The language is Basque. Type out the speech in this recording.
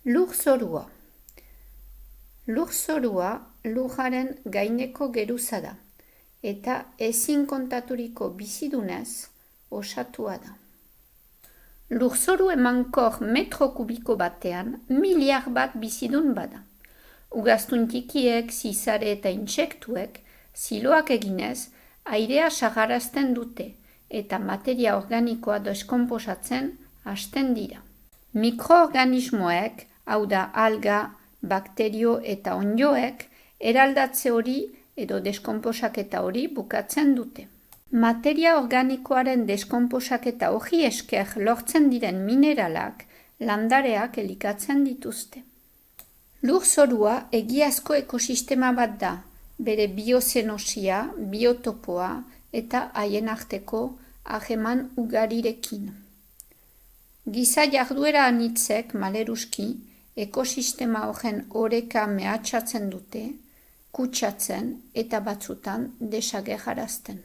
Lurzorua. Lurzorua lurraren gaineko geruza da, eta ezin kontaturiko bizidunez osatua da. Lurzoru emankor metro kubiko batean miliar bat bizidun bada. Ugaztun txikiek, zizare eta intsektuek, ziloak eginez, airea sagarazten dute eta materia organikoa deskonposatzen hasten dira. Mikroorganismoek, hau da alga, bakterio eta onddoek, eraldatze hori edo deskonposaketa hori bukatzen dute. Materia organikoaren deskonposaketa hori esker lortzen diren mineralak landareak elikatzen dituzte. Lurzorua egiazko ekosistema bat da, bere biozenosia, biotopoa eta haien arteko harreman ugarirekin. Giza jarduera anitzek maleruski ekosistema horren oreka mehatxatzen dute, kutsatzen eta batzutan desagerrarazten.